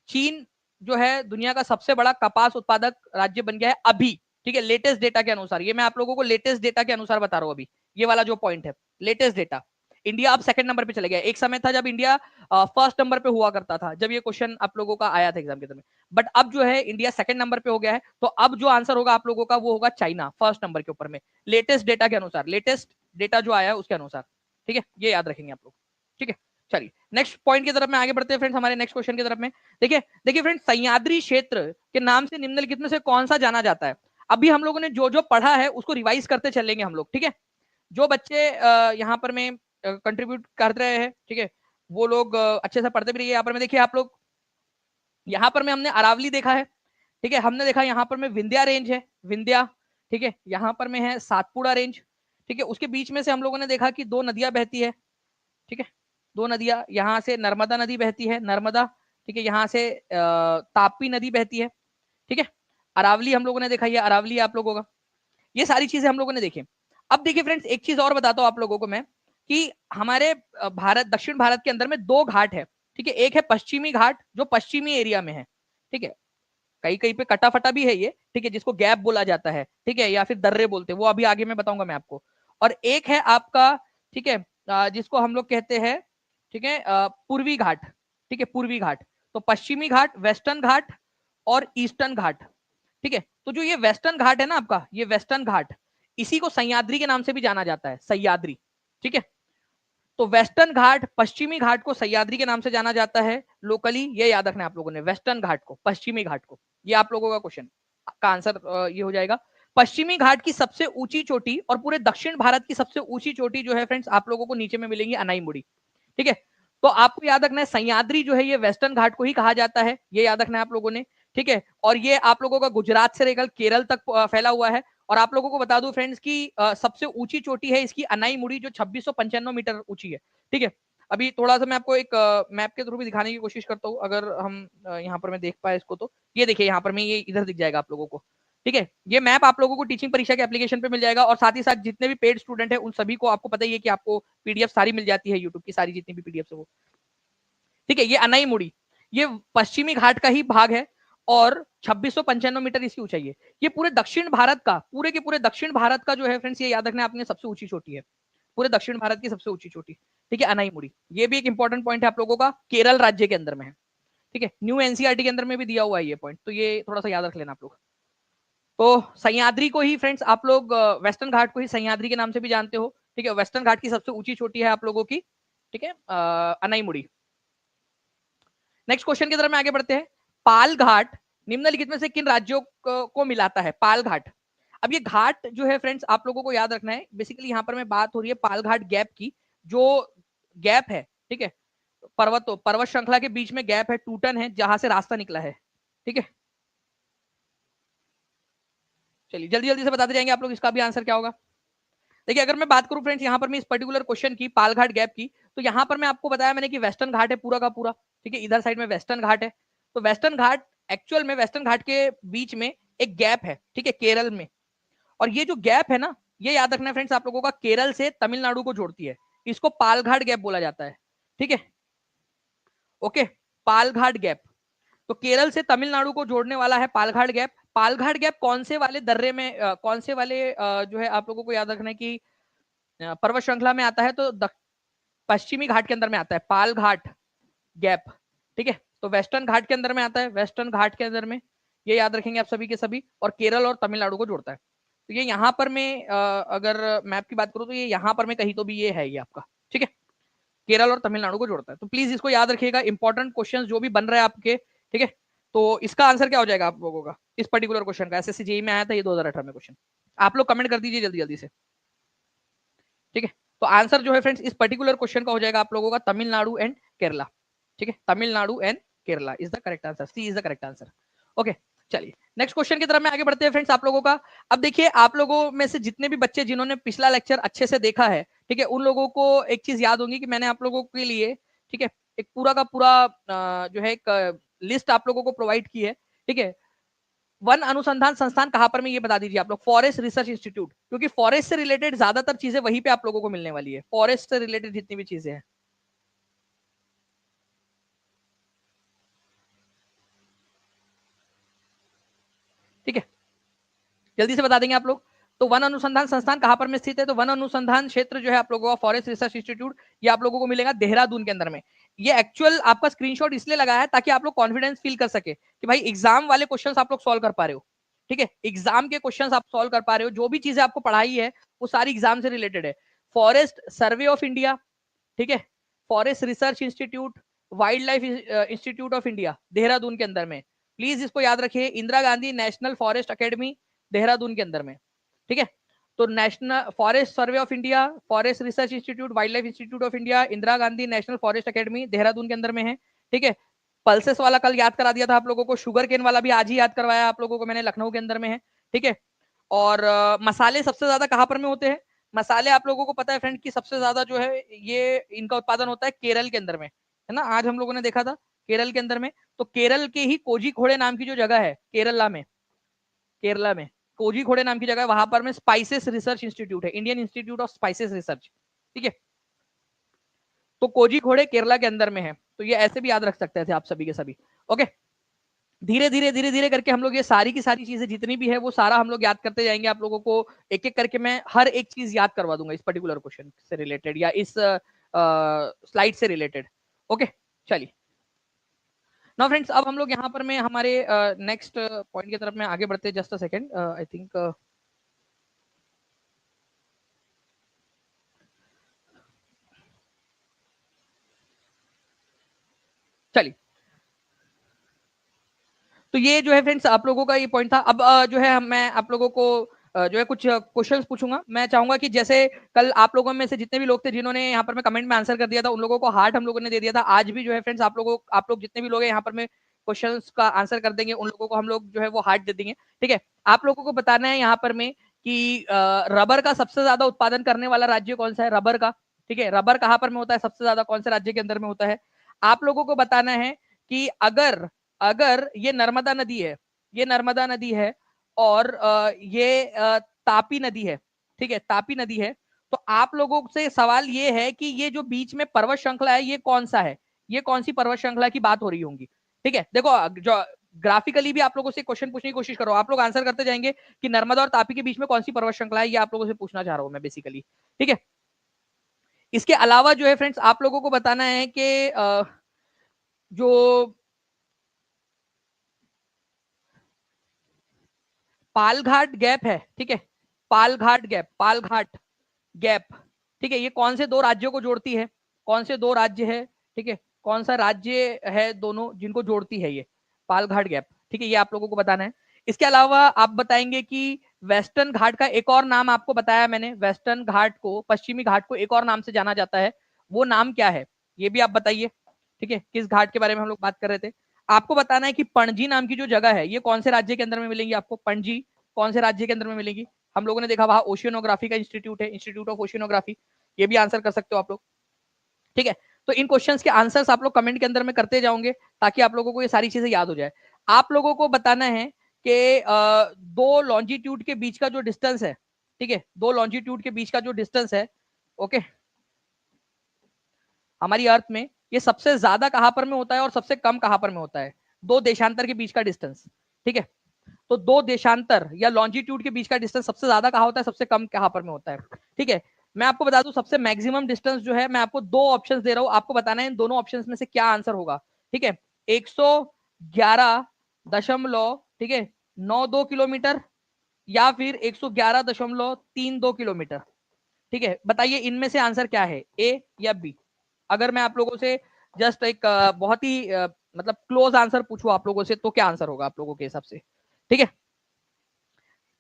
चीन जो है दुनिया का सबसे बड़ा कपास उत्पादक राज्य बन गया है अभी। ठीक है, लेटेस्ट डेटा के अनुसार, ये मैं आप लोगों को लेटेस्ट डेटा के अनुसार बता रहा हूं अभी, ये वाला जो पॉइंट है लेटेस्ट डेटा। इंडिया अब सेकंड नंबर पे चले गया। एक समय था जब इंडिया फर्स्ट नंबर पे हुआ करता था, जब ये क्वेश्चन आप लोगों का आया था एग्जाम के अंदर में, बट अब जो है इंडिया सेकंड नंबर पे हो गया है। तो अब जो आंसर होगा आप लोगों का वो होगा चाइना फर्स्ट नंबर के ऊपर में, लेटेस्ट डेटा के अनुसार, लेटेस्ट डेटा जो आया है उसके अनुसार। ठीक है, ये याद रखेंगे आप लोग। ठीक है, चलिए नेक्स्ट पॉइंट की तरफ में आगे बढ़ते हैं फ्रेंड्स, हमारे नेक्स्ट क्वेश्चन की तरफ में। देखिए देखिए फ्रेंड्स, सह्याद्री क्षेत्र के नाम से निम्नलिखित में से कौन सा जाना जाता है? अभी हम लोगों ने जो जो पढ़ा है उसको रिवाइज करते चलेंगे हम लोग। ठीक है, जो बच्चे यहाँ पर में कंट्रीब्यूट कर रहे हैं, ठीक है, वो लोग अच्छे से पढ़ते भी रहिए। यहाँ पर में देखिए आप लोग, यहाँ पर में हमने अरावली देखा है, ठीक है, हमने देखा यहाँ पर में विंध्या रेंज है, विंध्या, ठीक है, यहाँ पर में है सातपुड़ा रेंज, ठीक है, उसके बीच में से हम लोगों ने देखा कि दो नदियां बहती है, ठीक है, दो नदियां, यहाँ से नर्मदा नदी बहती है, नर्मदा, ठीक है, यहाँ से तापी नदी बहती है, ठीक है, अरावली हम लोगों ने देखा, ये अरावली आप लोगों का, ये सारी चीजें हम लोगों ने देखी। अब देखिए फ्रेंड्स, एक चीज और बताता हूँ आप लोगों को मैं, कि हमारे भारत, दक्षिण भारत के अंदर में दो घाट है, ठीक है, एक है पश्चिमी घाट जो पश्चिमी एरिया में है, ठीक है, कहीं कहीं पे कटा फटा भी है ये, ठीक है, जिसको गैप बोला जाता है, ठीक है, या फिर दर्रे बोलते हैं, वो अभी आगे मैं बताऊंगा मैं आपको। और एक है आपका, ठीक है, जिसको हम लोग कहते हैं, ठीक है, पूर्वी घाट, ठीक है, पूर्वी घाट। तो पश्चिमी घाट, वेस्टर्न घाट और ईस्टर्न घाट, ठीक है। तो जो ये वेस्टर्न घाट है ना आपका, ये वेस्टर्न घाट, इसी को सह्याद्री के नाम से भी जाना जाता है, सह्याद्री, ठीक है। तो वेस्टर्न घाट, पश्चिमी घाट को सह्याद्री के नाम से जाना जाता है लोकली, ये याद रखना है आप लोगों ने, वेस्टर्न घाट को, पश्चिमी घाट को। ये आप लोगों का क्वेश्चन का आंसर ये हो जाएगा। पश्चिमी घाट की सबसे ऊंची चोटी और पूरे दक्षिण भारत की सबसे ऊंची चोटी जो है फ्रेंड्स, आप लोगों को नीचे में मिलेंगी अनाईमुड़ी, ठीक है। तो आपको याद रखना है, सह्याद्री जो है ये वेस्टर्न घाट को ही कहा जाता है, ये याद रखना है आप लोगों ने, ठीक है। और ये आप लोगों का गुजरात से लेकर केरल तक फैला हुआ है। और आप लोगों को बता दूं फ्रेंड्स की सबसे ऊंची चोटी है इसकी अनाईमुड़ी, जो 2695 मीटर ऊंची है, ठीक है। अभी थोड़ा सा मैं आपको एक मैप के थ्रू भी दिखाने की कोशिश करता हूँ, अगर हम यहाँ पर मैं देख पाए इसको, तो ये देखिए यहाँ पर मैं, ये इधर दिख जाएगा आप लोगों को, ठीक है। ये मैप आप लोगों को टीचिंग परीक्षा के एप्लीकेशन पे मिल जाएगा, और साथ ही साथ जितने भी पेड स्टूडेंट है उन सभी को आपको पता ही है कि आपको पीडीएफ सारी मिल जाती है, यूट्यूब की सारी जितनी भी पीडीएफ है वो, ठीक है। ये अनाईमुड़ी, ये पश्चिमी घाट का ही भाग है, और 2695 मीटर इसकी ऊंचाई है। ये पूरे दक्षिण भारत का, पूरे के पूरे दक्षिण भारत का जो है फ्रेंड्स, ये याद रखना आपने, सबसे ऊंची चोटी है, पूरे दक्षिण भारत की सबसे ऊंची चोटी, ठीक है, अनाईमुड़ी। ये भी एक इंपॉर्टेंट पॉइंट है आप लोगों का, केरल राज्य के अंदर में है, ठीक है, न्यू एनसीईआरटी के अंदर में भी दिया हुआ है ये पॉइंट, तो ये थोड़ा सा याद रख लेना आप लोग। तो सह्याद्री को ही फ्रेंड्स आप लोग, वेस्टर्न घाट को ही सह्याद्री के नाम से भी जानते हो, ठीक है। वेस्टर्न घाट की सबसे ऊंची चोटी है आप लोगों की, ठीक है, अनाईमुड़ी। नेक्स्ट क्वेश्चन की तरफ में आगे बढ़ते हैं। पाल घाट निम्नलिखित में से किन राज्यों को मिलाता है? पाल घाट, अब ये घाट जो है फ्रेंड्स, आप लोगों को याद रखना है, बेसिकली यहाँ पर मैं बात हो रही है पाल घाट गैप की, जो गैप है, ठीक है, पर्वत श्रृंखला के बीच में गैप है, टूटन है, जहां से रास्ता निकला है, ठीक है। चलिए जल्दी जल्दी से बताते जाएंगे आप लोग, इसका भी आंसर क्या होगा। देखिए अगर मैं बात करूं फ्रेंड्स यहाँ पर मैं इस पर्टिकुलर क्वेश्चन की, पालघाट गैप की, तो यहाँ पर मैं आपको बताया मैंने कि वेस्टर्न घाट है पूरा का पूरा, ठीक है, इधर साइड में वेस्टर्न घाट है। तो वेस्टर्न घाट, एक्चुअल में वेस्टर्न घाट के बीच में एक गैप है, ठीक है, केरल में। और ये जो गैप है ना, ये याद रखना फ्रेंड्स आप लोगों का, केरल से तमिलनाडु को जोड़ती है, इसको पालघाट गैप बोला जाता है, ठीक है, ओके, पालघाट गैप। तो केरल से तमिलनाडु को जोड़ने वाला है पालघाट गैप। पालघाट गैप कौन से वाले दर्रे में, कौन से वाले जो है आप लोगों को याद रखना है कि पर्वत श्रृंखला में आता है, तो पश्चिमी घाट के अंदर में आता है पाल घाट गैप, ठीक है। तो वेस्टर्न घाट के अंदर में आता है, वेस्टर्न घाट के अंदर में, ये याद रखेंगे आप सभी के सभी, और केरल और तमिलनाडु को जोड़ता है। तो ये यहाँ पर मैं अगर मैप की बात करूँ तो ये यहाँ पर मैं कहीं तो भी ये है, ये आपका, ठीक है, केरल और तमिलनाडु को जोड़ता है। तो प्लीज इसको याद रखिएगा, इंपॉर्टेंट क्वेश्चन जो भी बन रहे हैं आपके, ठीक है। तो इसका आंसर क्या हो जाएगा आप लोगों का इस पर्टिकुलर क्वेश्चन का? एसएससी जेईई में आया था ये 2018 में क्वेश्चन, आप लोग कमेंट कर दीजिए जल्दी जल्दी से, ठीक है। तो आंसर जो है फ्रेंड्स इस पर्टिकुलर क्वेश्चन का हो जाएगा आप लोगों का तमिलनाडु एंड केरला, ठीक है, Tamil Nadu and Kerala is the correct answer, C is the correct answer, okay. चलिए नेक्स्ट क्वेश्चन की तरफ में आगे बढ़ते हैं फ्रेंड्स आप लोगों का। अब देखिए आप लोगों में से जितने भी बच्चे जिन्होंने पिछला लेक्चर अच्छे से देखा है, ठीक है, उन लोगों को एक चीज याद होगी कि मैंने आप लोगों के लिए, ठीक है, एक पूरा का पूरा जो है एक लिस्ट आप लोगों को प्रोवाइड की है, ठीक है। वन अनुसंधान संस्थान कहां पर में ये बता दीजिए आप लोग, फॉरेस्ट रिसर्च इंस्टीट्यूट, क्योंकि फॉरेस्ट से रिलेटेड ज्यादातर चीजें वहीं पे आप लोगों को मिलने वाली है, फॉरेस्ट से रिलेटेड जितनी भी चीजें हैं, ठीक है, जल्दी से बता देंगे आप लोग। तो वन अनुसंधान संस्थान कहां पर में स्थित है? तो वन अनुसंधान क्षेत्र जो है आप लोगों का, फॉरेस्ट रिसर्च इंस्टीट्यूट, ये आप लोगों को मिलेगा देहरादून के अंदर में। ये एक्चुअल आपका स्क्रीनशॉट इसलिए लगा है ताकि आप लोग कॉन्फिडेंस फील कर सके कि भाई एग्जाम वाले क्वेश्चंस आप लोग सॉल्व कर पा रहे हो, ठीक है, एग्जाम के क्वेश्चंस आप सॉल्व कर पा रहे हो, जो भी चीजें आपको पढ़ाई है वो सारी एग्जाम से रिलेटेड है। फॉरेस्ट सर्वे ऑफ इंडिया, ठीक है, forest research institute, wild life institute of India Dehradun के अंदर में, प्लीज इसको याद रखिए, Indira Gandhi national forest academy Dehradun के अंदर में, ठीक है। तो national forest survey of India, forest research institute, wild life institute of India, Indira Gandhi national forest academy Dehradun के अंदर में है। ठीक है, पल्सेस वाला कल याद करा दिया था आप लोगों को, शुगर केन वाला भी आज ही याद करवाया आप लोगों को मैंने, लखनऊ के अंदर में है। ठीक है, और मसाले सबसे ज्यादा कहां पर में होते हैं? मसाले आप लोगों को पता है फ्रेंड कि सबसे ज्यादा जो है ये इनका उत्पादन होता है केरल के अंदर में, है ना। आज हम लोगों ने देखा था केरल के अंदर में, तो केरल के ही कोझीकोडे नाम की जो जगह है केरला में कोझीकोडे नाम की जगह, वहां पर में स्पाइसेस रिसर्च इंस्टीट्यूट है, Indian institute of spices research. ठीक है, तो कोझीकोडे केरला के अंदर में है, तो ये ऐसे भी याद रख सकते थे आप सभी के सभी। ओके, धीरे धीरे करके हम लोग ये सारी की सारी चीजें जितनी भी है वो सारा हम लोग याद करते जाएंगे। आप लोगों को एक एक करके मैं हर एक चीज याद करवा दूंगा इस पर्टिकुलर क्वेश्चन से रिलेटेड या इस स्लाइड से रिलेटेड। ओके, चलिए नाउ फ्रेंड्स, अब हम लोग यहाँ पर में हमारे नेक्स्ट पॉइंट की तरफ में आगे बढ़ते हैं। Just a second, I think चलिए, तो ये जो है फ्रेंड्स आप लोगों का ये पॉइंट था। अब जो है मैं आप लोगों को जो है कुछ क्वेश्चंस पूछूंगा। मैं चाहूंगा कि जैसे कल आप लोगों में से जितने भी लोग थे जिन्होंने यहाँ पर मैं कमेंट में आंसर कर दिया था, उन लोगों को हार्ट हम लोगों ने दे दिया था। आज भी जो है फ्रेंड्स आप लोग जितने भी लोग हैं यहाँ पर में क्वेश्चंस का आंसर कर देंगे, उन लोगों को हम लोग जो है वो हार्ट दे देंगे। ठीक है, आप लोगों को बताना है यहाँ पर में कि रबर का सबसे ज्यादा उत्पादन करने वाला राज्य कौन सा है, रबर का। ठीक है, रबर कहाँ पर में होता है सबसे ज्यादा, कौन से राज्य के अंदर में होता है। आप लोगों को बताना है कि अगर अगर ये नर्मदा नदी है, ये नर्मदा नदी है और ये तापी नदी है। ठीक है, तापी नदी है, तो आप लोगों से सवाल ये है कि ये जो बीच में पर्वत श्रृंखला है ये कौन सा है, ये कौन सी पर्वत श्रृंखला की बात हो रही होगी। ठीक है, देखो जो ग्राफिकली भी आप लोगों से क्वेश्चन पूछने की कोशिश करो, आप लोग आंसर करते जाएंगे कि नर्मदा और तापी के बीच में कौन सी पर्वत श्रृंखला है, ये आप लोगों से पूछना चाह रहा हूं मैं बेसिकली। ठीक है, इसके अलावा जो है फ्रेंड्स आप लोगों को बताना है कि जो पालघाट गैप है, ठीक है, पालघाट गैप, ठीक है, ये कौन से दो राज्यों को जोड़ती है, कौन से दो राज्य है। ठीक है, कौन सा राज्य है दोनों जिनको जोड़ती है ये पालघाट गैप। ठीक है, ये आप लोगों को बताना है। इसके अलावा आप बताएंगे कि वेस्टर्न घाट का एक और नाम आपको बताया मैंने, वेस्टर्न घाट को, पश्चिमी घाट को एक और नाम से जाना जाता है, वो नाम क्या है, ये भी आप बताइए। ठीक है, किस घाट के बारे में हम लोग बात कर रहे थे। आपको बताना है कि पणजी नाम की जो जगह है ये कौन से राज्य के अंदर में मिलेंगी आपको, पणजी कौन से राज्य के अंदर में मिलेगी। हम लोगों ने देखा वहां ओशियनोग्राफी का इंस्टीट्यूट है, इंस्टीट्यूट ऑफ ओशियनोग्राफी, ये भी आंसर कर सकते हो आप लोग। ठीक है, तो इन क्वेश्चंस के आंसर्स आप लोग कमेंट के अंदर में करते जाओगे ताकि आप लोगों को ये सारी चीजें याद हो जाए। आप लोगों को बताना है कि दो लॉन्जिट्यूड के बीच का जो डिस्टेंस है, ठीक है, दो लॉन्जिट्यूड के बीच का जो डिस्टेंस है, ओके, हमारी अर्थ में ये सबसे ज्यादा कहां पर में होता है और सबसे कम कहां पर में होता है, दो देशांतर के बीच का डिस्टेंस। ठीक है, तो दो देशांतर या लॉन्जिट्यूड के बीच का डिस्टेंस सबसे ज्यादा कहां होता है, सबसे कम कहां पर में होता है। ठीक है, मैं आपको बता दूं सबसे मैक्सिमम डिस्टेंस जो है, मैं आपको दो ऑप्शंस दे रहा हूं, आपको बताना है इन दोनों ऑप्शंस में से क्या आंसर होगा। ठीक है, 111 ठीक है 92 किलोमीटर या फिर 111.32 किलोमीटर। ठीक है, बताइए इनमें से आंसर क्या है, ए या बी। अगर मैं आप लोगों से जस्ट एक बहुत ही मतलब क्लोज आंसर पूछूं आप लोगों से, तो क्या आंसर होगा आप लोगों के हिसाब से। ठीक है,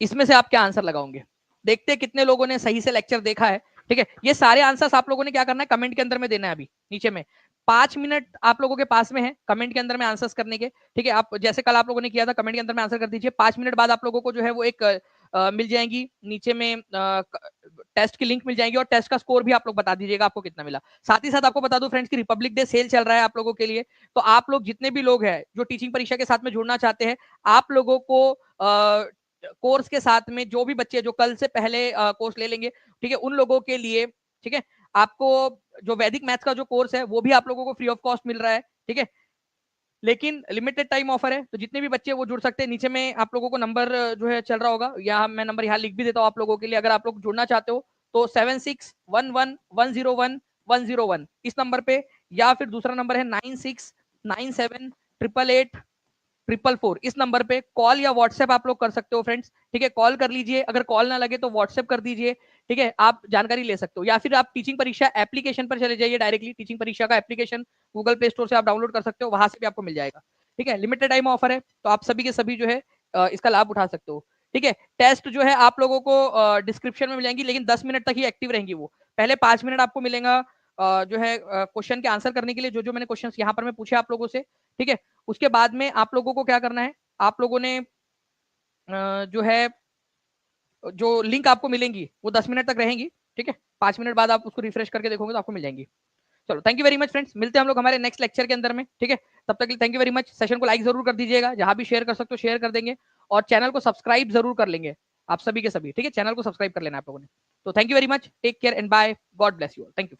इसमें से आप क्या आंसर लगाओगे, देखते हैं कितने लोगों ने सही से लेक्चर देखा है। ठीक है, ये सारे आंसर्स आप लोगों ने क्या करना है, कमेंट के अंदर में देना है। अभी नीचे में 5 मिनट आप लोगों के पास में है कमेंट के अंदर में आंसर्स करने के। ठीक है, आप जैसे कल आप लोगों ने किया था, कमेंट के अंदर में आंसर कर दीजिए। 5 मिनट बाद आप लोगों को जो है वो एक मिल जाएंगी नीचे में टेस्ट की लिंक मिल जाएगी, और टेस्ट का स्कोर भी आप लोग बता दीजिएगा आपको कितना मिला। साथ ही साथ आपको बता दूं फ्रेंड्स की रिपब्लिक डे सेल चल रहा है आप लोगों के लिए, तो आप लोग जितने भी लोग हैं जो टीचिंग परीक्षा के साथ में जुड़ना चाहते हैं, आप लोगों को कोर्स के साथ में जो भी बच्चे जो कल से पहले कोर्स ले लेंगे, ठीक है, उन लोगों के लिए, ठीक है, आपको जो वैदिक मैथ्स का जो कोर्स है वो भी आप लोगों को फ्री ऑफ कॉस्ट मिल रहा है। ठीक है, लेकिन लिमिटेड टाइम ऑफर है, तो जितने भी बच्चे वो जुड़ सकते हैं। नीचे में आप लोगों को नंबर जो है चल रहा होगा, या मैं नंबर यहाँ लिख भी देता हूँ आप लोगों के लिए, अगर आप लोग जुड़ना चाहते हो तो 7611101101 इस नंबर पे, या फिर दूसरा नंबर है 9697888844 इस नंबर पे कॉल या व्हाट्सएप आप लोग कर सकते हो फ्रेंड्स। ठीक है, कॉल कर लीजिए, अगर कॉल ना लगे तो व्हाट्सएप कर दीजिए। ठीक है, आप जानकारी ले सकते हो, या फिर आप टीचिंग परीक्षा एप्लीकेशन पर चले जाइए, डायरेक्टली टीचिंग परीक्षा का एप्लीकेशन गूगल प्ले स्टोर से आप डाउनलोड कर सकते हो, वहां से भी आपको मिल जाएगा। ठीक है, लिमिटेड टाइम ऑफर है, तो आप सभी के सभी जो है इसका लाभ उठा सकते हो। ठीक है। टेस्ट जो है आप लोगों को डिस्क्रिप्शन में मिल जाएंगी, लेकिन 10 मिनट तक ही एक्टिव रहेंगी वो। पहले 5 मिनट आपको मिलेगा जो है क्वेश्चन के आंसर करने के लिए, जो मैंने क्वेश्चन यहाँ पर मैं पूछे आप लोगों से, ठीक है। उसके बाद में आप लोगों को क्या करना है, आप लोगों ने जो है जो लिंक आपको मिलेंगी वो 10 मिनट तक रहेंगी, ठीक है। 5 मिनट बाद आप उसको रिफ्रेश करके देखोगे तो आपको मिल जाएंगी। चलो, thank you very much friends, मिलते हैं हम लोग हमारे नेक्स्ट लेक्चर के अंदर में, ठीक है। तब तक के लिए thank you very much. Session को लाइक जरूर कर दीजिएगा, जहां भी शेयर कर सकते हो शेयर कर देंगे, और चैनल को सब्सक्राइब जरूर कर लेंगे आप सभी के सभी, ठीक है। चैनल को सब्सक्राइब कर लेना आप लोगों ने। तो thank you very much, take care and bye, God bless you all, thank you.